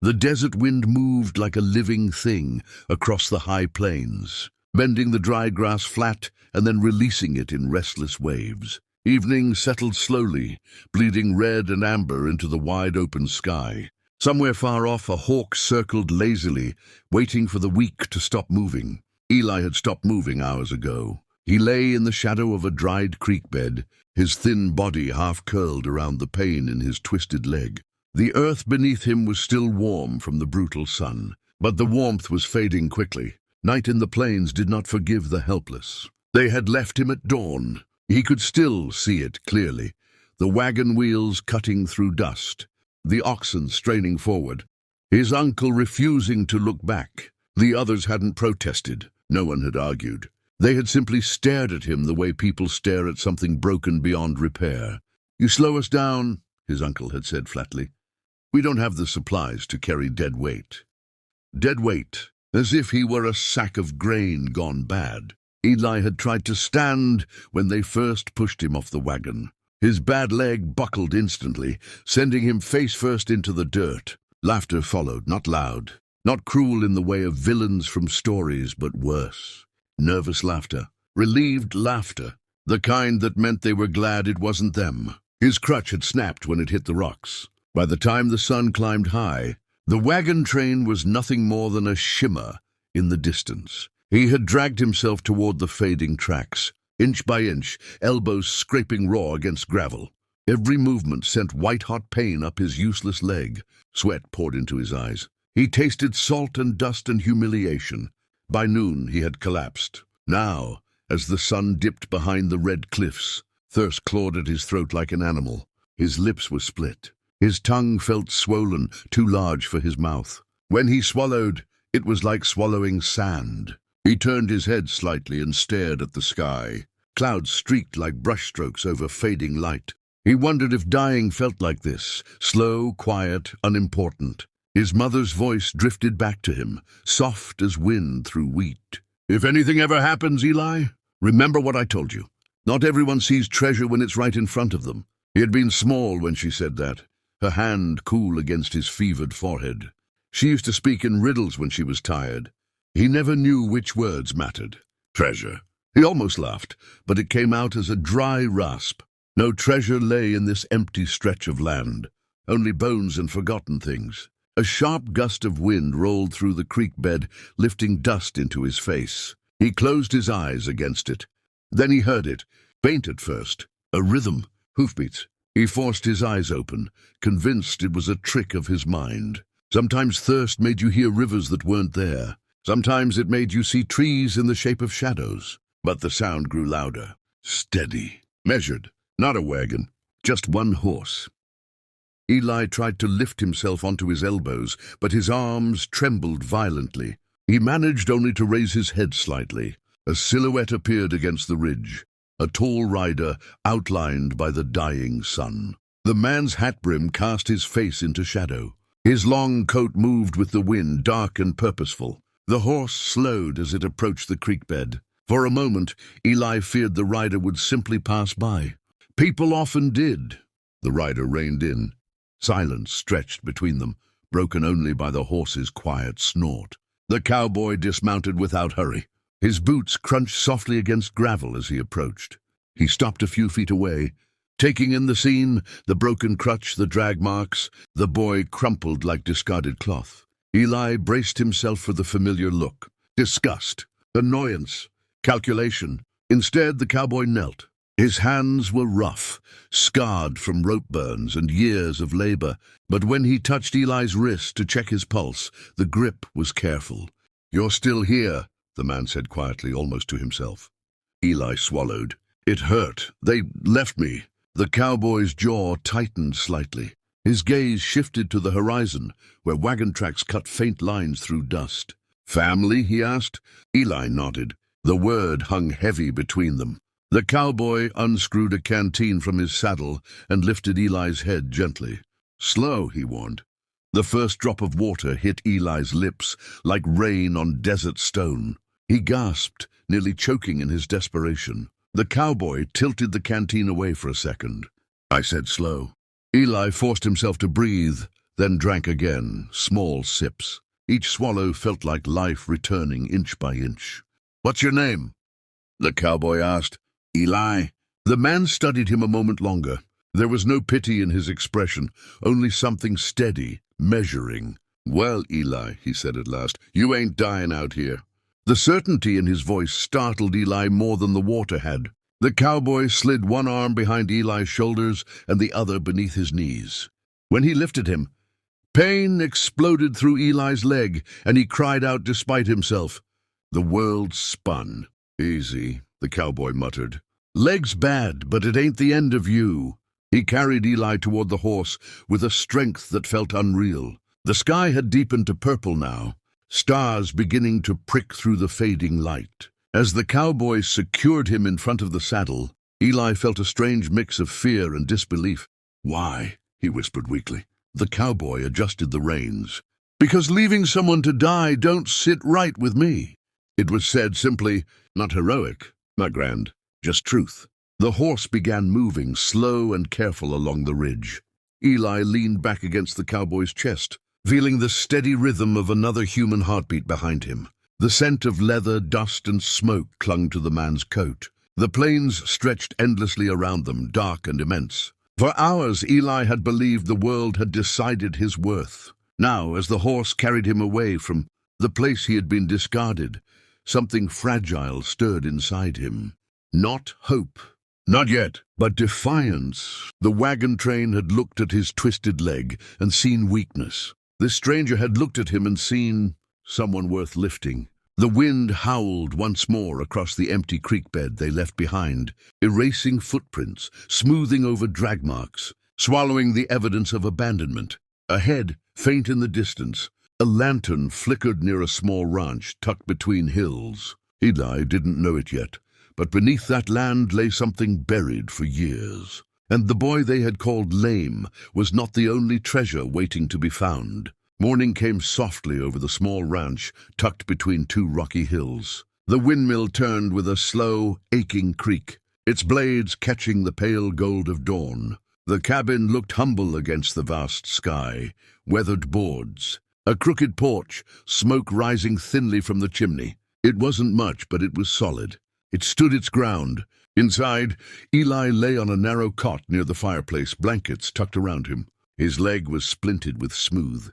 The desert wind moved like a living thing across the high plains, bending the dry grass flat and then releasing it in restless waves. Evening settled slowly, bleeding red and amber into the wide open sky. Somewhere far off, a hawk circled lazily, waiting for the week to stop moving. Eli had stopped moving hours ago. He lay in the shadow of a dried creek bed, his thin body half curled around the pain in his twisted leg. The earth beneath him was still warm from the brutal sun, but the warmth was fading quickly. Night in the plains did not forgive the helpless. They had left him at dawn. He could still see it clearly, the wagon wheels cutting through dust, the oxen straining forward, his uncle refusing to look back. The others hadn't protested. No one had argued. They had simply stared at him the way people stare at something broken beyond repair. "You slow us down," his uncle had said flatly. "We don't have the supplies to carry dead weight." Dead weight, as if he were a sack of grain gone bad. Eli had tried to stand when they first pushed him off the wagon. His bad leg buckled instantly, sending him face first into the dirt. Laughter followed, not loud, not cruel in the way of villains from stories, but worse. Nervous laughter, relieved laughter, the kind that meant they were glad it wasn't them. His crutch had snapped when it hit the rocks. By the time the sun climbed high, the wagon train was nothing more than a shimmer in the distance. He had dragged himself toward the fading tracks, inch by inch, elbows scraping raw against gravel. Every movement sent white-hot pain up his useless leg. Sweat poured into his eyes. He tasted salt and dust and humiliation. By noon he had collapsed. Now, as the sun dipped behind the red cliffs, thirst clawed at his throat like an animal. His lips were split. His tongue felt swollen, too large for his mouth. When he swallowed, it was like swallowing sand. He turned his head slightly and stared at the sky. Clouds streaked like brushstrokes over fading light. He wondered if dying felt like this, slow, quiet, unimportant. His mother's voice drifted back to him, soft as wind through wheat. "If anything ever happens, Eli, remember what I told you. Not everyone sees treasure when it's right in front of them." He had been small when she said that, her hand cool against his fevered forehead. She used to speak in riddles when she was tired. He never knew which words mattered. Treasure. He almost laughed, but it came out as a dry rasp. No treasure lay in this empty stretch of land, only bones and forgotten things. A sharp gust of wind rolled through the creek bed, lifting dust into his face. He closed his eyes against it. Then he heard it, faint at first, a rhythm, hoofbeats. He forced his eyes open, convinced it was a trick of his mind. Sometimes thirst made you hear rivers that weren't there. Sometimes it made you see trees in the shape of shadows. But the sound grew louder, steady, measured. Not a wagon, just one horse. Eli tried to lift himself onto his elbows, but his arms trembled violently. He managed only to raise his head slightly. A silhouette appeared against the ridge, a tall rider outlined by the dying sun. The man's hat brim cast his face into shadow. His long coat moved with the wind, dark and purposeful. The horse slowed as it approached the creek bed. For a moment, Eli feared the rider would simply pass by. People often did. The rider reined in. Silence stretched between them, broken only by the horse's quiet snort. The cowboy dismounted without hurry. His boots crunched softly against gravel as he approached. He stopped a few feet away, taking in the scene, the broken crutch, the drag marks. The boy crumpled like discarded cloth. Eli braced himself for the familiar look. Disgust, annoyance, calculation. Instead, the cowboy knelt. His hands were rough, scarred from rope burns and years of labor, but when he touched Eli's wrist to check his pulse, the grip was careful. "You're still here," the man said quietly, almost to himself. Eli swallowed. "It hurt. They left me." The cowboy's jaw tightened slightly. His gaze shifted to the horizon, where wagon tracks cut faint lines through dust. "Family?" he asked. Eli nodded. The word hung heavy between them. The cowboy unscrewed a canteen from his saddle and lifted Eli's head gently. "Slow," he warned. The first drop of water hit Eli's lips like rain on desert stone. He gasped, nearly choking in his desperation. The cowboy tilted the canteen away for a second. "I said slow." Eli forced himself to breathe, then drank again, small sips. Each swallow felt like life returning inch by inch. "What's your name?" the cowboy asked. "Eli." The man studied him a moment longer. There was no pity in his expression, only something steady, measuring. "Well, Eli," he said at last, "you ain't dying out here." The certainty in his voice startled Eli more than the water had. The cowboy slid one arm behind Eli's shoulders and the other beneath his knees. When he lifted him, pain exploded through Eli's leg, and he cried out despite himself. The world spun. "Easy," the cowboy muttered. "Leg's bad, but it ain't the end of you." He carried Eli toward the horse with a strength that felt unreal. The sky had deepened to purple now, stars beginning to prick through the fading light. As the cowboy secured him in front of the saddle, Eli felt a strange mix of fear and disbelief. "Why?" he whispered weakly. The cowboy adjusted the reins. "Because leaving someone to die don't sit right with me." It was said simply, not heroic, not grand, just truth. The horse began moving, slow and careful, along the ridge. Eli leaned back against the cowboy's chest, feeling the steady rhythm of another human heartbeat behind him. The scent of leather, dust, and smoke clung to the man's coat. The plains stretched endlessly around them, dark and immense. For hours, Eli had believed the world had decided his worth. Now, as the horse carried him away from the place he had been discarded, something fragile stirred inside him. Not hope. Not yet, but defiance. The wagon train had looked at his twisted leg and seen weakness. This stranger had looked at him and seen someone worth lifting. The wind howled once more across the empty creek bed they left behind, erasing footprints, smoothing over drag marks, swallowing the evidence of abandonment. Ahead, faint in the distance, a lantern flickered near a small ranch tucked between hills. Eli didn't know it yet, but beneath that land lay something buried for years. And the boy they had called lame was not the only treasure waiting to be found. Morning came softly over the small ranch tucked between two rocky hills. The windmill turned with a slow, aching creak, its blades catching the pale gold of dawn. The cabin looked humble against the vast sky, weathered boards, a crooked porch, smoke rising thinly from the chimney. It wasn't much, but it was solid. It stood its ground. Inside, Eli lay on a narrow cot near the fireplace, blankets tucked around him. His leg was splintered with smooth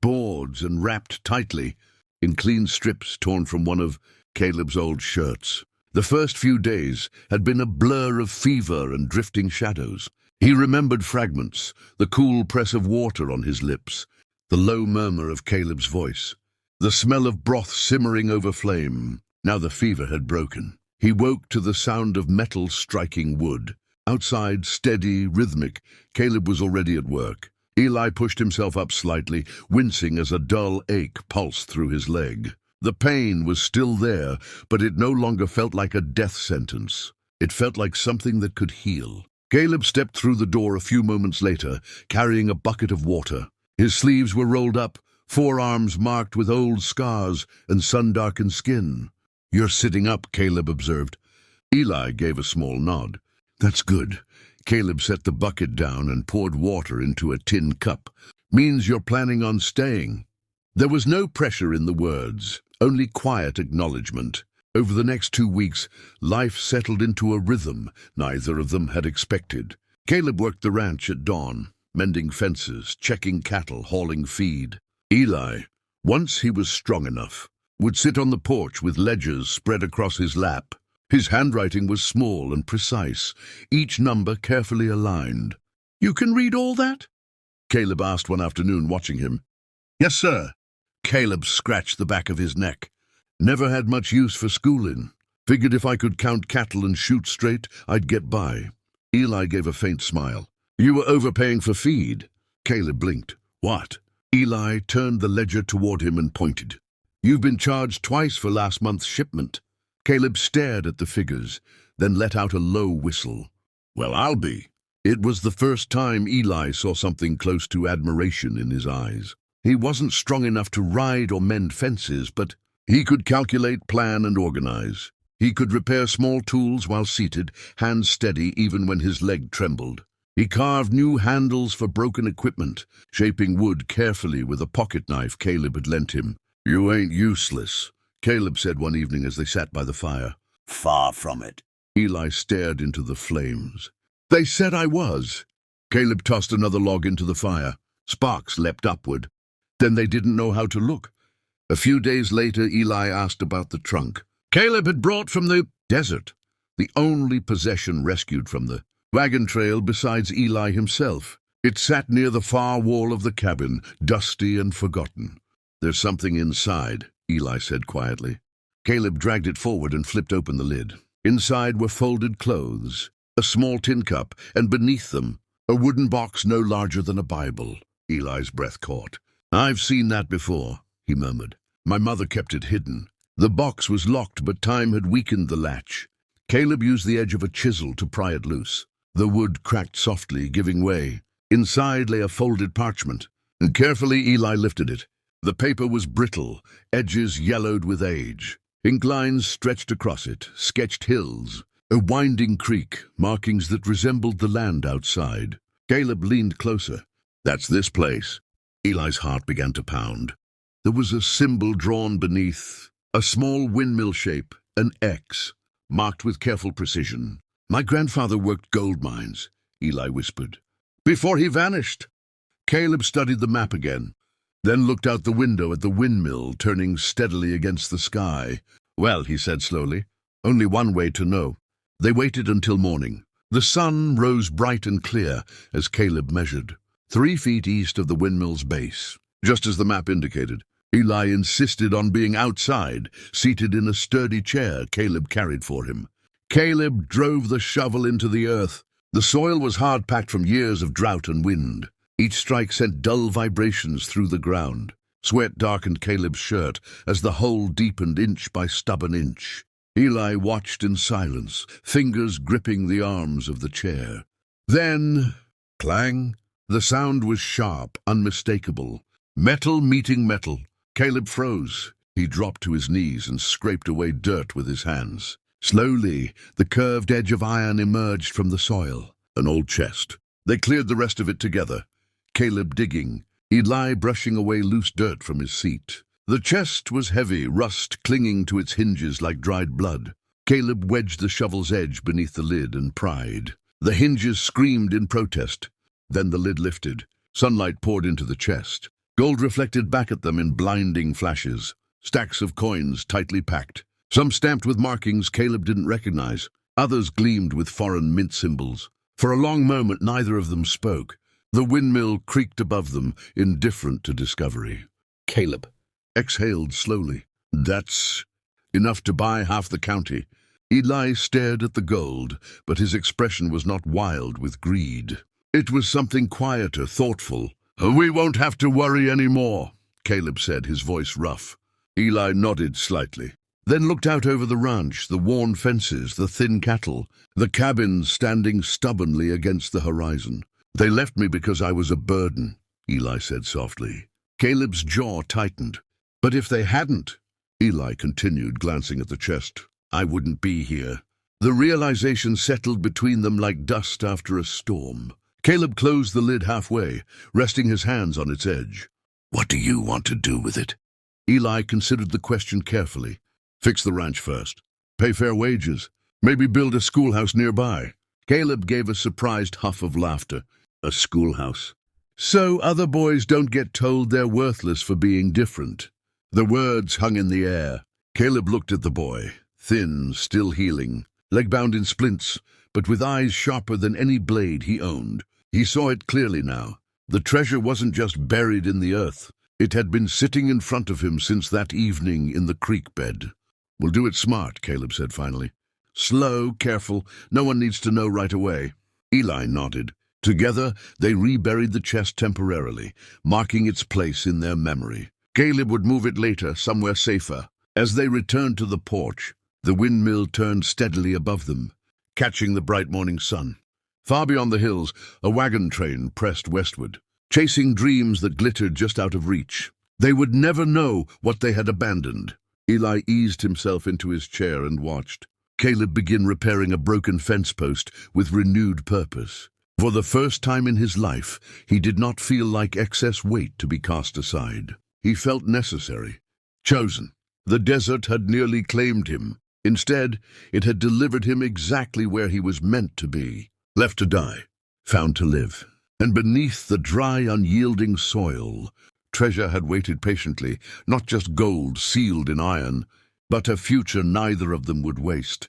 boards and wrapped tightly in clean strips torn from one of Caleb's old shirts. The first few days had been a blur of fever and drifting shadows. He remembered fragments, the cool press of water on his lips, the low murmur of Caleb's voice, the smell of broth simmering over flame. Now the fever had broken. He woke to the sound of metal striking wood. Outside, steady, rhythmic, Caleb was already at work. Eli pushed himself up slightly, wincing as a dull ache pulsed through his leg. The pain was still there, but it no longer felt like a death sentence. It felt like something that could heal. Caleb stepped through the door a few moments later, carrying a bucket of water. His sleeves were rolled up, forearms marked with old scars and sun-darkened skin. "You're sitting up," Caleb observed. Eli gave a small nod. "That's good." Caleb set the bucket down and poured water into a tin cup. "Means you're planning on staying." There was no pressure in the words, only quiet acknowledgement. Over the next 2 weeks, life settled into a rhythm neither of them had expected. Caleb worked the ranch at dawn, mending fences, checking cattle, hauling feed. Eli, once he was strong enough, would sit on the porch with ledgers spread across his lap. His handwriting was small and precise, each number carefully aligned. "You can read all that?" Caleb asked one afternoon, watching him. "Yes, sir." Caleb scratched the back of his neck. "Never had much use for schooling. Figured if I could count cattle and shoot straight, I'd get by." Eli gave a faint smile. "You were overpaying for feed." Caleb blinked. "What?" Eli turned the ledger toward him and pointed. "You've been charged twice for last month's shipment." Caleb stared at the figures, then let out a low whistle. "Well, I'll be." It was the first time Eli saw something close to admiration in his eyes. He wasn't strong enough to ride or mend fences, but he could calculate, plan, and organize. He could repair small tools while seated, hands steady even when his leg trembled. He carved new handles for broken equipment, shaping wood carefully with a pocket knife Caleb had lent him. "You ain't useless," Caleb said one evening as they sat by the fire. Far from it. Eli stared into the flames. "They said I was." Caleb tossed another log into the fire. Sparks leapt upward. Then they didn't know how to look. A few days later, Eli asked about the trunk. Caleb had brought from the desert, the only possession rescued from the wagon trail besides Eli himself. It sat near the far wall of the cabin, dusty and forgotten. "There's something inside," Eli said quietly. Caleb dragged it forward and flipped open the lid. Inside were folded clothes, a small tin cup, and beneath them, a wooden box no larger than a Bible. Eli's breath caught. "I've seen that before," he murmured. "My mother kept it hidden." The box was locked, but time had weakened the latch. Caleb used the edge of a chisel to pry it loose. The wood cracked softly, giving way. Inside lay a folded parchment, and carefully Eli lifted it. The paper was brittle, edges yellowed with age. Ink lines stretched across it, sketched hills, a winding creek, markings that resembled the land outside. Caleb leaned closer. "That's this place." Eli's heart began to pound. There was a symbol drawn beneath, a small windmill shape, an X, marked with careful precision. "My grandfather worked gold mines," Eli whispered. "Before he vanished." Caleb studied the map again, then looked out the window at the windmill turning steadily against the sky. "Well," he said slowly, "only one way to know." They waited until morning. The sun rose bright and clear as Caleb measured. 3 feet east of the windmill's base, just as the map indicated. Eli insisted on being outside, seated in a sturdy chair Caleb carried for him. Caleb drove the shovel into the earth. The soil was hard-packed from years of drought and wind. Each strike sent dull vibrations through the ground. Sweat darkened Caleb's shirt as the hole deepened inch by stubborn inch. Eli watched in silence, fingers gripping the arms of the chair. Then, clang! The sound was sharp, unmistakable. Metal meeting metal. Caleb froze. He dropped to his knees and scraped away dirt with his hands. Slowly, the curved edge of iron emerged from the soil. An old chest. They cleared the rest of it together. Caleb digging, Eli brushing away loose dirt from his seat. The chest was heavy, rust clinging to its hinges like dried blood. Caleb wedged the shovel's edge beneath the lid and pried. The hinges screamed in protest. Then the lid lifted. Sunlight poured into the chest. Gold reflected back at them in blinding flashes. Stacks of coins tightly packed. Some stamped with markings Caleb didn't recognize. Others gleamed with foreign mint symbols. For a long moment, neither of them spoke. The windmill creaked above them, indifferent to discovery. Caleb exhaled slowly. "That's enough to buy half the county." Eli stared at the gold, but his expression was not wild with greed. It was something quieter, thoughtful. "We won't have to worry any more," Caleb said, his voice rough. Eli nodded slightly, then looked out over the ranch, the worn fences, the thin cattle, the cabins standing stubbornly against the horizon. "They left me because I was a burden," Eli said softly. Caleb's jaw tightened. "But if they hadn't," Eli continued, glancing at the chest, "I wouldn't be here." The realization settled between them like dust after a storm. Caleb closed the lid halfway, resting his hands on its edge. "What do you want to do with it?" Eli considered the question carefully. "Fix the ranch first. Pay fair wages. Maybe build a schoolhouse nearby." Caleb gave a surprised huff of laughter. "A schoolhouse. So other boys don't get told they're worthless for being different." The words hung in the air. Caleb looked at the boy, thin, still healing, leg bound in splints, but with eyes sharper than any blade he owned. He saw it clearly now. The treasure wasn't just buried in the earth. It had been sitting in front of him since that evening in the creek bed. "We'll do it smart," Caleb said finally. "Slow, careful. No one needs to know right away." Eli nodded. Together, they reburied the chest temporarily, marking its place in their memory. Caleb would move it later, somewhere safer. As they returned to the porch, the windmill turned steadily above them, catching the bright morning sun. Far beyond the hills, a wagon train pressed westward, chasing dreams that glittered just out of reach. They would never know what they had abandoned. Eli eased himself into his chair and watched. Caleb began repairing a broken fence post with renewed purpose. For the first time in his life, he did not feel like excess weight to be cast aside. He felt necessary, chosen. The desert had nearly claimed him. Instead, it had delivered him exactly where he was meant to be. Left to die, found to live. And beneath the dry, unyielding soil, treasure had waited patiently, not just gold sealed in iron, but a future neither of them would waste.